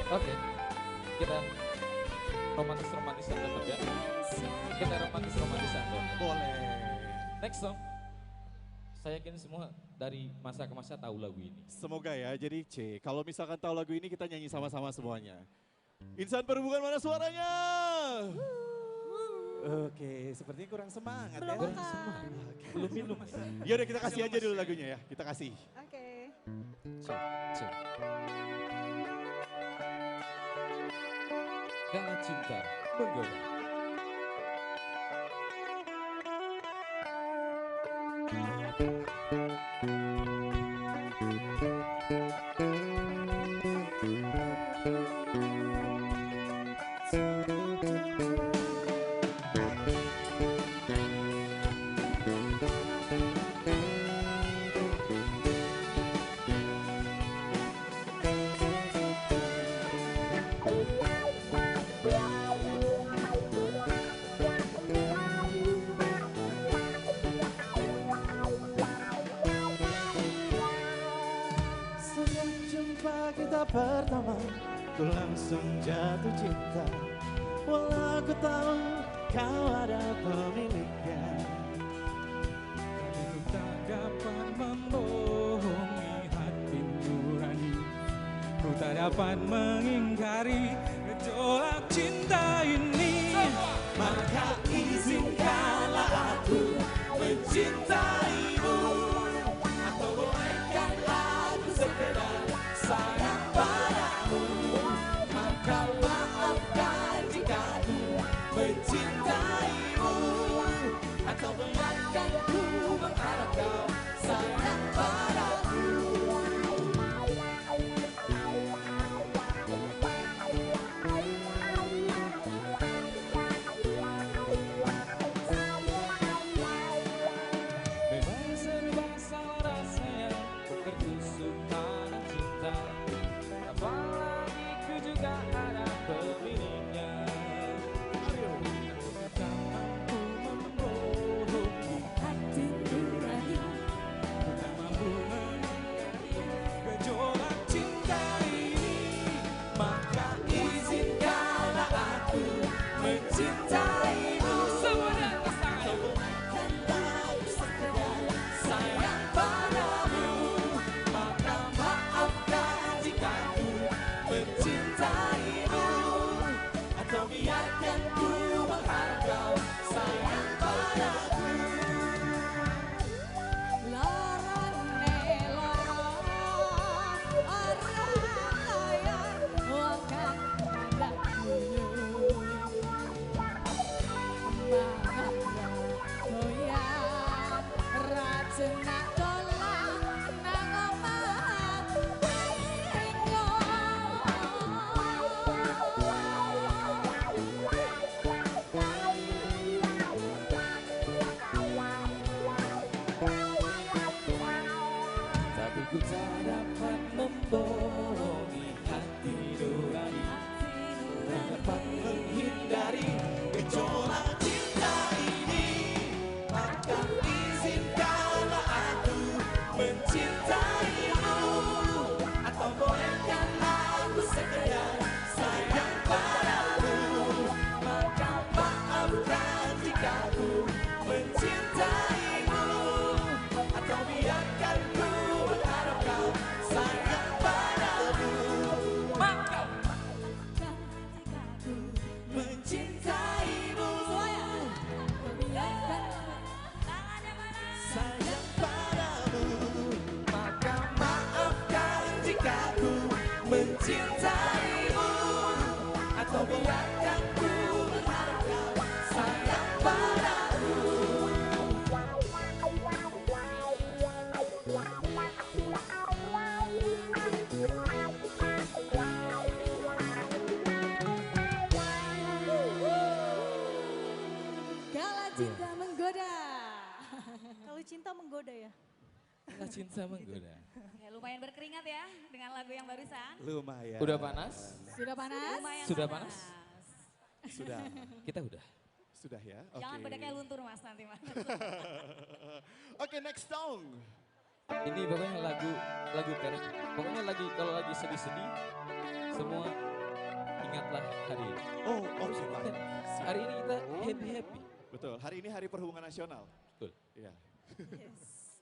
Oke, kita romantis-romantisan tetap ya. Kita romantis-romantisan dong. Boleh. Next song. Saya yakin semua dari masa ke masa tahu lagu ini. Semoga ya, jadi C, kalau misalkan tahu lagu ini kita nyanyi sama-sama semuanya. Insan perhubungan mana suaranya? Oke, sepertinya kurang semangat ya. Belum makan. Belum minum. Ya udah kita kasih aja dulu lagunya ya, kita kasih. Oke. Cek, cek. Karena cinta menggoda. Sejak jumpa kita pertama, ku langsung jatuh cinta. Walau aku tahu kau ada pemiliknya. Tapi ku tak dapat membohongi hati nurani. Ku tak dapat mengingkari gejolak cinta ini. Maka izinkanlah aku mencintaimu. Atau bolehkan aku sekedar sayang padamu. Maka maafkan jika aku mencintaimu. Atau biarkan ku mengharap kau sayang padaku. Memang serba salah rasanya tertusuk tanah cinta. Apalagi ku juga ada pemiliknya. Tak mampu membohongi hati nurani. Ku tak mampu mengingkari gejolak cinta ini. Maka izinkanlah aku mencintaimu. Semua di atas tangan. Bukanlah aku sekedar sayang padamu. Maka maafkan jika aku mencintaimu. Atau biarkan ku mengharap kau sayang padaku. Lorone loro orang kaya wong kang ndak punya. Bangga goyang racun nak dolan nang omah Tapi ku tak dapat membohongi hati nurani. Tak dapat menghindari gejolak cinta ini. Maka izinkanlah aku mencintaimu. Atau bolehkan aku sekedar sayang padamu. Maka maafkan jika aku mencintaimu. Atau biarkan ku berharap kau sayang padamu. Maka mencintaimu. Sayang padamu. Maka maafkan jika ku mencintaimu. Atau biarkan ku berharap kau sayang padamu. Kala cinta menggoda. Kalau cinta menggoda ya. Karena cinta menggoda. Ya, lumayan berkeringat ya dengan lagu yang barusan. Lumayan. Udah panas? Sudah panas? Lumayan Sudah panas? Sudah. Kita udah. Sudah ya. Oke. Jangan bedaknya luntur mas nanti mas. Oke, next song. Ini pokoknya lagu lagu terakhir. Pokoknya lagi kalau lagi sedih-sedih semua ingatlah hari ini. Oh, oke Pak. Hari ini kita happy-happy. Betul, hari ini Hari Perhubungan Nasional. Betul. Iya.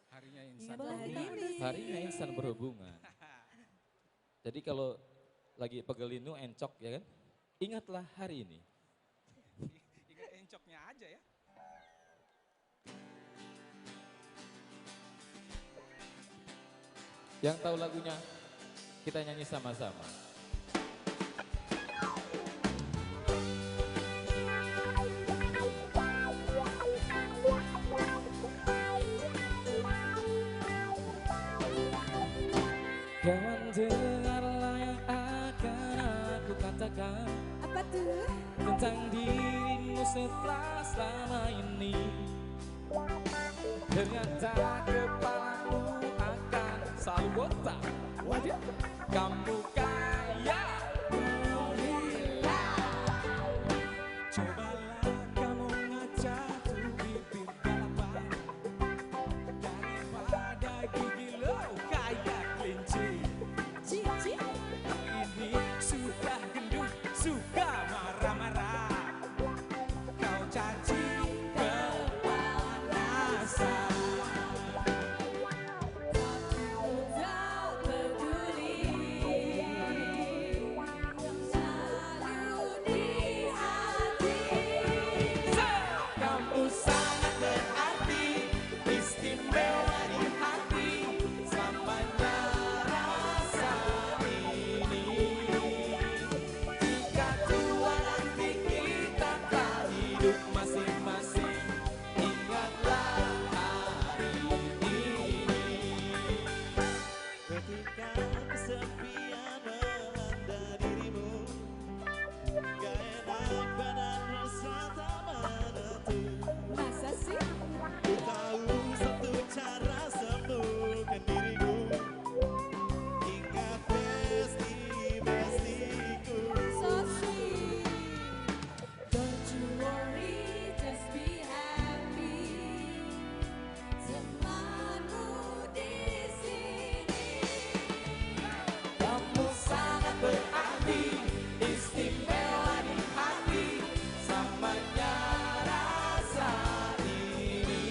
Harinya insan. Ingatlah hari ini. Harinya insan berhubungan. Jadi kalau lagi pegelinu encok ya kan, ingatlah hari ini. Ingat encoknya aja ya. Yang tahu lagunya, kita nyanyi sama-sama. Kawan dengarlah yang akan aku katakan Apa tuh? tentang dirimu setelah selama ini. Ternyata kepalamu akan selalu botak. Waduh, kamu kaya. Cobalah kamu ngacak bibir balapan daripada gigi lo kayak kelinci. Cici. Ini sudah gendut, suka marah-marah. Kau caci kepanasan. Tak peduli. Selalu di hati. Kamu sangat berarti, istimewa di hati, selamanya rasa ini. Jika tua nanti kita tak hidup masing-masing, ingatlah hari ini. Ketika kesepian melanda dirimu, gak enak badan rasa tak menentu. Masa sih? Ku tahu satu cara sembuhkan dirimu. Ingat besti-bestiku. So sweet. Don't you worry, just be happy. Temanmu di sini. Kamu sangat berarti, istimewa di hati, samanya rasa ini.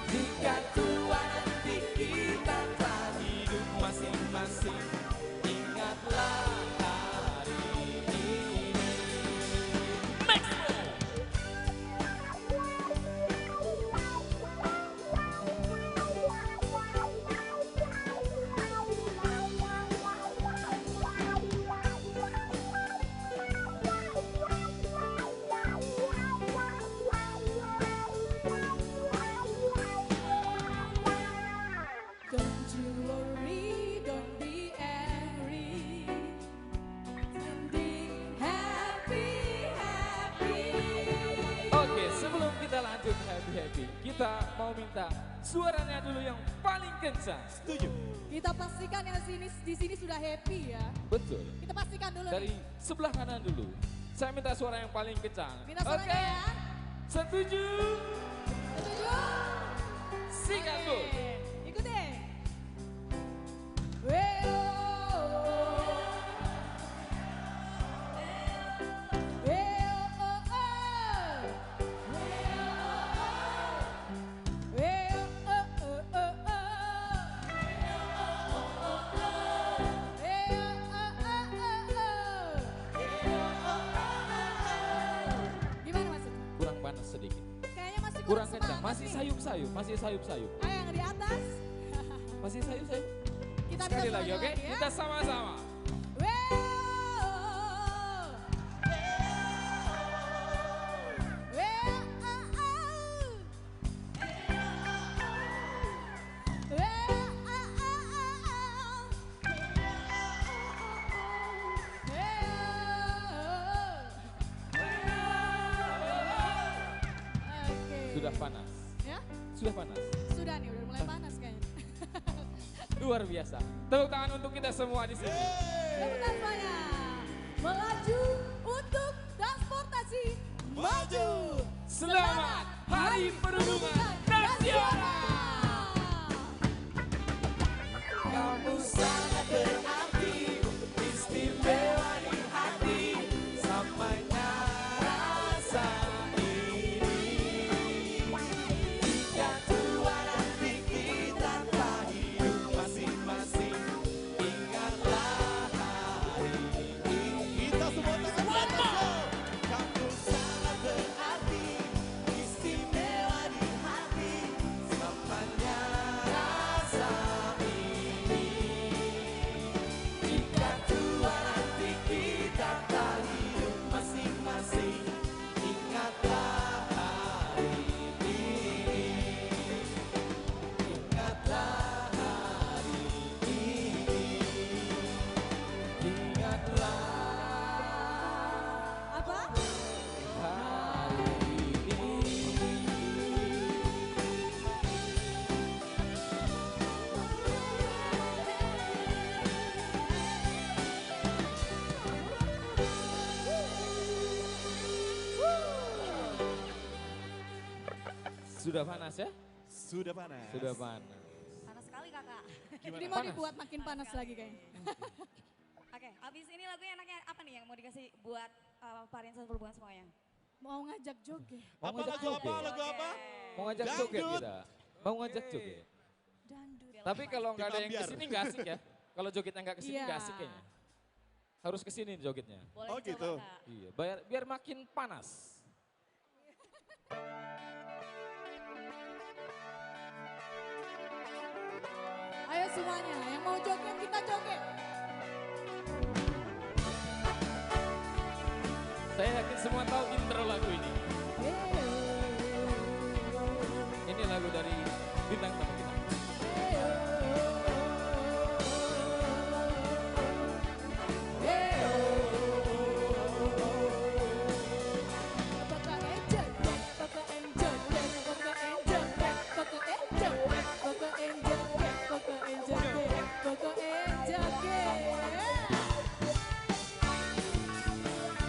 Jika tua nanti kita tak hidup masing-masing, ingatlah hari ini. Don't you worry, don't be angry. Mending happy, happy. Oke, sebelum kita lanjut happy-happy, kita mau minta suaranya dulu yang paling kencang. Setuju. Kita pastikan yang di sini sudah happy ya. Betul. Kita pastikan dulu Dari nih. sebelah kanan dulu. Saya minta suara yang paling kencang. Minta suaranya Oke. ya. Setuju? Setuju? Sikat, Bu. Oke, ikutin. Weo. Weo, oh, oh. Weo, oh, oh, oh, oh. Weo, oh, oh, oh. Gimana maksudnya? Kurang panas sedikit. Kayaknya masih Kurang kencang, semangat masih nih. sayup-sayup, masih sayup-sayup. Ayo yang di atas. Masih sayup-sayup. Kita Sekali minta lagi, suaranya oke? lagi ya. Kita sama-sama. Weo. Weo, oh, oh. Weo, oh, oh, oh. Weo. Oke. Sudah panas. Ya? Sudah panas. Sudah nih, udah mulai panas kayaknya. Luar biasa. Tepuk tangan untuk kita semua di sini. Tepukan semuanya. Melaju untuk transportasi maju. Selamat Hari Perhubungan Nasional. Kamu sangat berarti, istimewa di hati. Sudah panas ya? Sudah panas. Sudah panas. Panas sekali kakak. Ini mau dibuat makin panas lagi kayaknya. Oke, abis ini lagunya enaknya apa nih yang mau dikasih buat para insan perhubungan semuanya? Mau ngajak joget. Mau Apa ngajak lagu apa? joget? Lagu apa? Mau ngajak Dangdut. joget kita. Mau ngajak joget. Dandut. Tapi kalau nggak ada yang Ambiar. kesini nggak asik ya. Kalau jogetnya nggak kesini Iya. nggak asik kayaknya. Harus kesini jogetnya. Boleh Oh, dicoba, gitu. Kak. Iya, biar makin panas. Ayo semuanya, yang mau joget kita joget. Saya yakin semua tahu intro lagu ini. Ini lagu dari bintang tamu kita.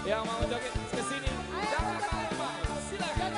Yang mau joget kesini, jangan malu-malu, silakan.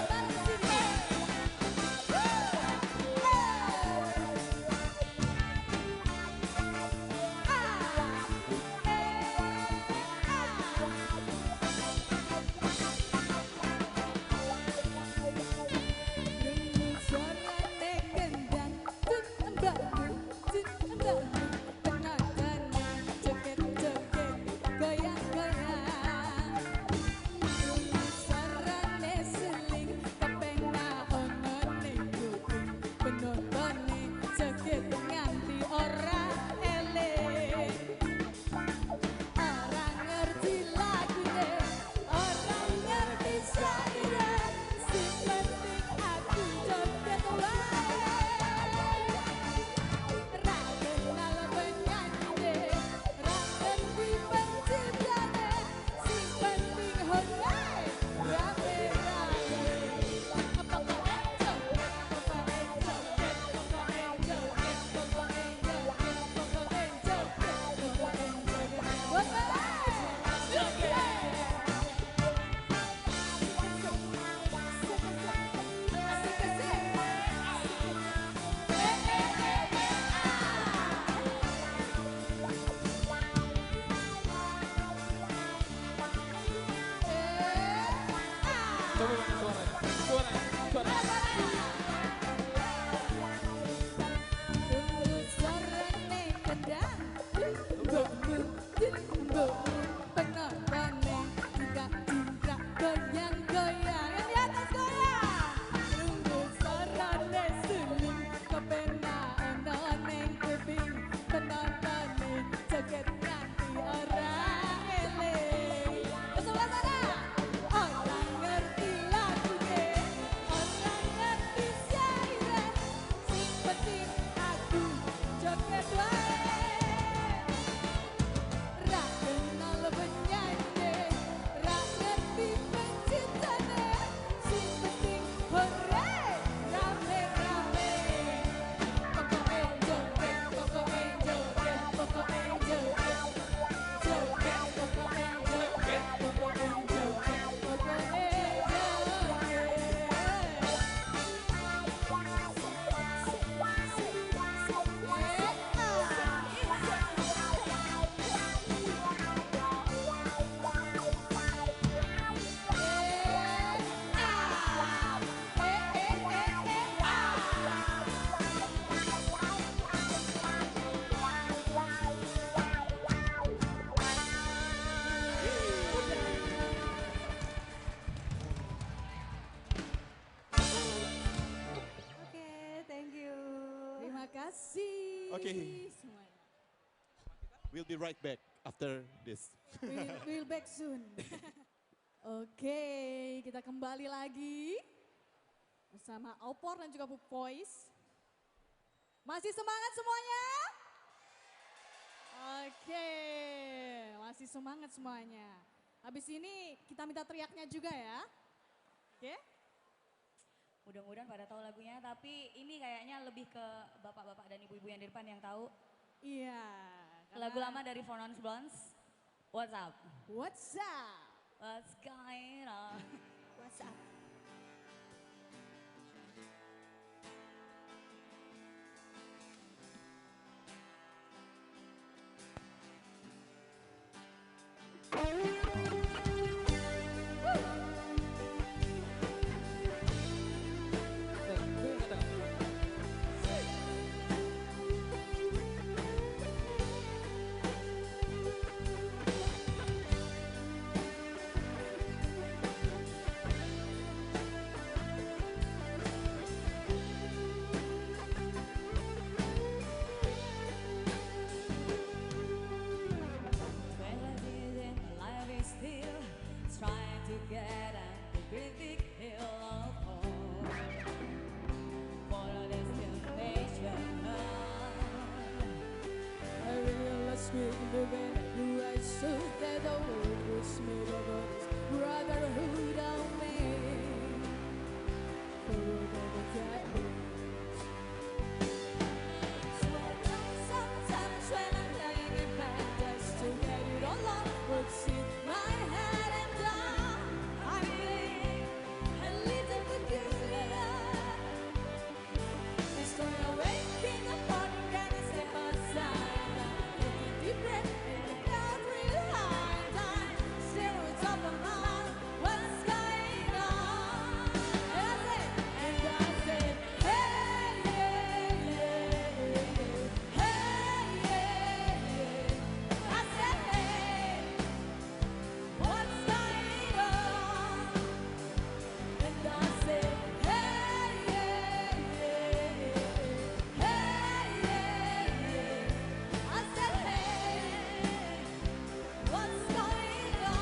Coba suaranya, suaranya. Oke, thank you. Terima kasih. Oke. Semuanya. We'll be right back after this. We'll back soon. Oke, kita kembali lagi bersama Opor dan juga Book Voice. Masih semangat semuanya? Oke, masih semangat semuanya. Habis ini kita minta teriaknya juga ya. Oke? Mudah-mudahan pada tahu lagunya, tapi ini kayaknya lebih ke bapak-bapak dan ibu-ibu yang di depan yang tahu. Iya. Lagu lama dari Four Non Blondes, What's Up? What's up? What's going on? What's up? get on the great big hill of hope for a destination. I realized with living who I should that the world was made of us brotherhood of man for all the decades. So I know sometimes when I'm lying in bed just to get it all off what's in my head and down I think a little bit good. It's going awake in the morning and I step outside. Take a deep breath in the cloud real high time. Still on top of my mind, what's going on? And I said, hey, yeah, yeah, hey, yeah, yeah. I said, hey, what's going on? And I said, hey, yeah, yeah, hey, yeah, yeah. I said, hey, what's going on?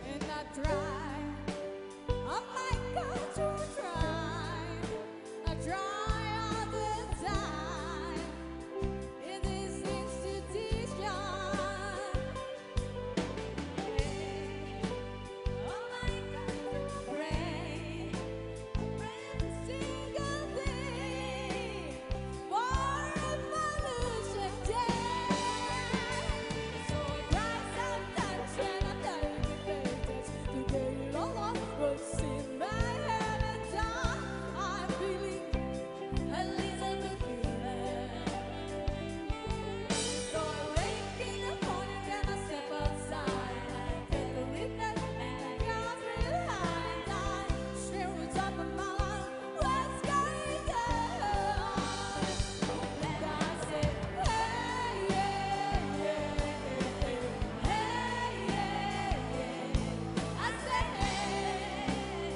And I try, oh my God, to try all the time in this institution. Oh my God, to pray every single day for evolution day. So I cry sometimes when I'm telling the pages to get it all off what's in my head and down. I'm feeling a little bit good. So I wake in the morning and I step outside. I take a witness and I count real high and I stare on top of my mind. What's going on? And I say, hey, yeah, yeah, hey, yeah, yeah. I say, hey,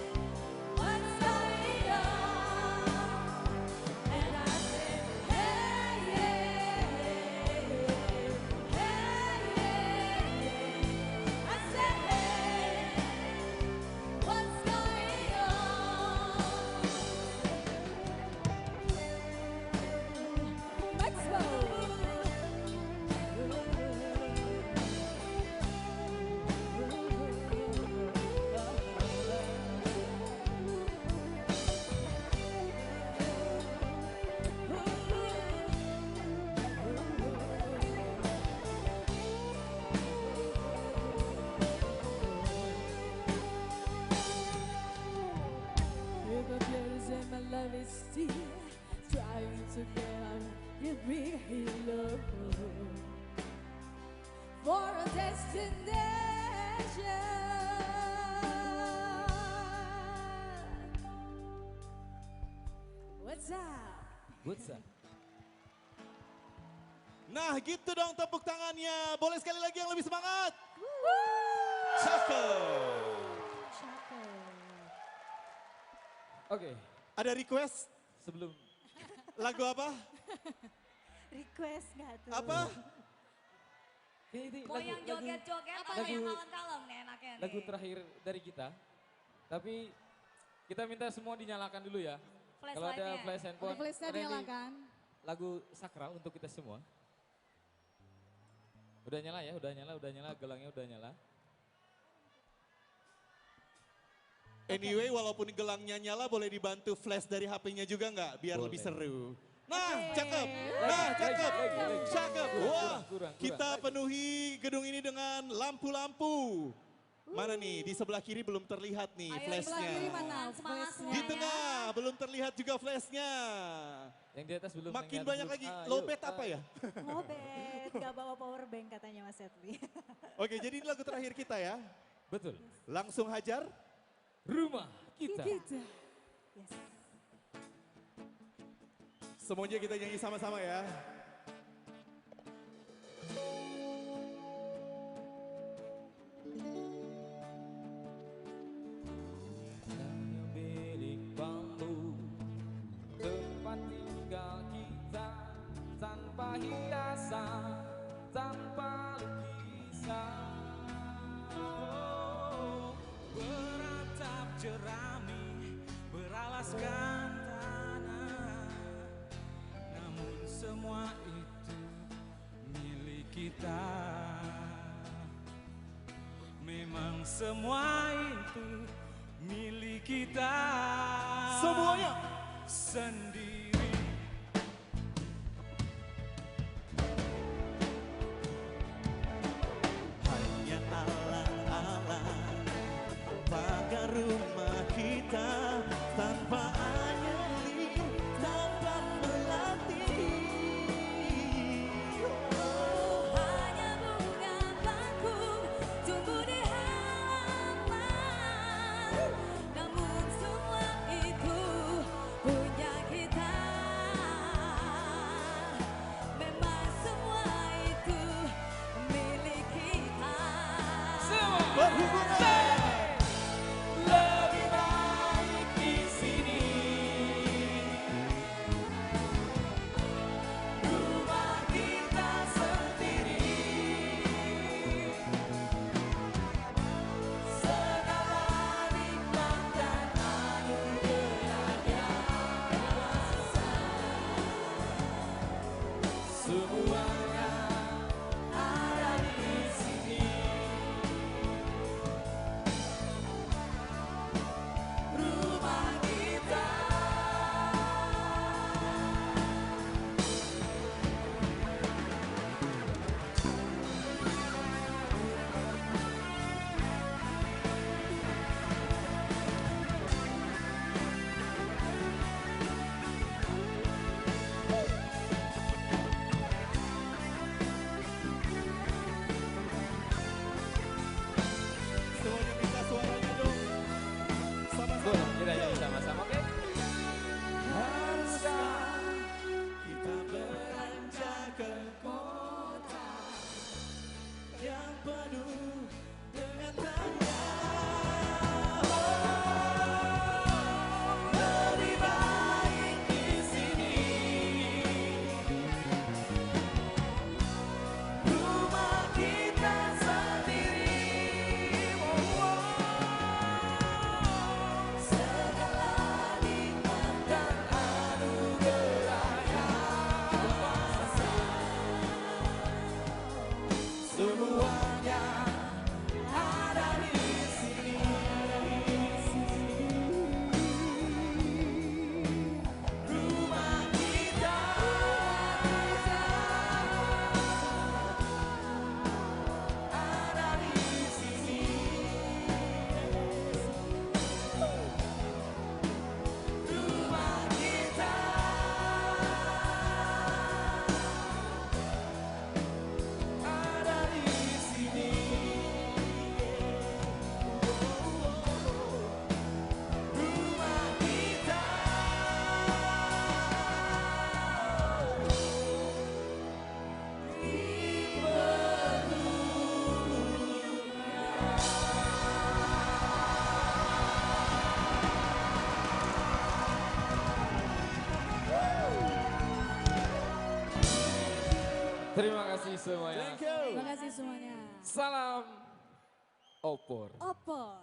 what's going on? And I say, hey, yeah, hey, yeah. I say, hey, what's going on? Maxwell. If my fears and my love is still trying to get out the big hill of hope for a destination. What's up? What's up? Nah gitu dong tepuk tangannya. Boleh sekali lagi yang lebih semangat. Cakep. Oke, Ada request sebelum lagu apa? Request nggak tuh? Apa? ini Mau yang joget-joget atau lagu- yang kalem-kalem nih enaknya nih? lagu terakhir dari kita. Tapi kita minta semua dinyalakan dulu ya. Kalau ada Flashlight-nya. flash handphone, Flashnya karena ini dinyalakan. lagu sakral untuk kita semua. Udah nyala ya, udah nyala, gelangnya udah nyala. Anyway, walaupun gelangnya nyala boleh dibantu flash dari HP-nya juga nggak? Biar Boleh. lebih seru. Nah, cakep. Nah, Lagi, cakep. lagi. Cakep. Kurang, Wah, kurang. kita penuhi gedung ini dengan lampu-lampu. Mana nih? Di sebelah kiri belum terlihat nih Ayo, flashnya. sebelah kiri mana? Semangat Flashnya. semuanya. Di tengah belum terlihat juga flashnya. Yang di atas belum. Makin yang di atas banyak belum. lagi. Ayo, Lopet apa ya? Ngobet, gak bawa power bank katanya Mas Setli. Oke, jadi ini lagu terakhir kita ya. Betul. Langsung hajar. Rumah kita. Kita. Yes. Semuanya kita nyanyi sama-sama ya. Hanya bilik bambu, tempat tinggal kita, tanpa hiasan, tanpa lukisan. Oh, beratap jerami, beralaskan tanah. Namun semua itu milik kita. Memang semua itu milik kita. Semuanya. Sendiri. Hanya alang-alang pagar rumah kita tanpa anyeli, tanpa melatih. Hanya bunga bakung tumbuh di halaman. Namun semua itu punya kita. Memang semua itu milik kita. Berhubungan. Lebih baik di sini. Rumah kita sendiri. Segala nikmat dan anugerah yang semuanya ada di sini. Rumah kita. Semuanya minta suaranya dong. Sama-sama. Boleh kita nyanyi sama-sama, oke? Haruskah Kita beranjak ke kota yang penuh dengan tanya. lebih baik di sini? Rumah kita sendiri. Segala nikmat dan anugerah yang kuasa, semuanya ada di sini. Rumah kita ada di sini. Rumah kita ada di sini. Rumah kita Terima kasih semuanya. Thank you. Terima kasih semuanya. Salam opor. Opor.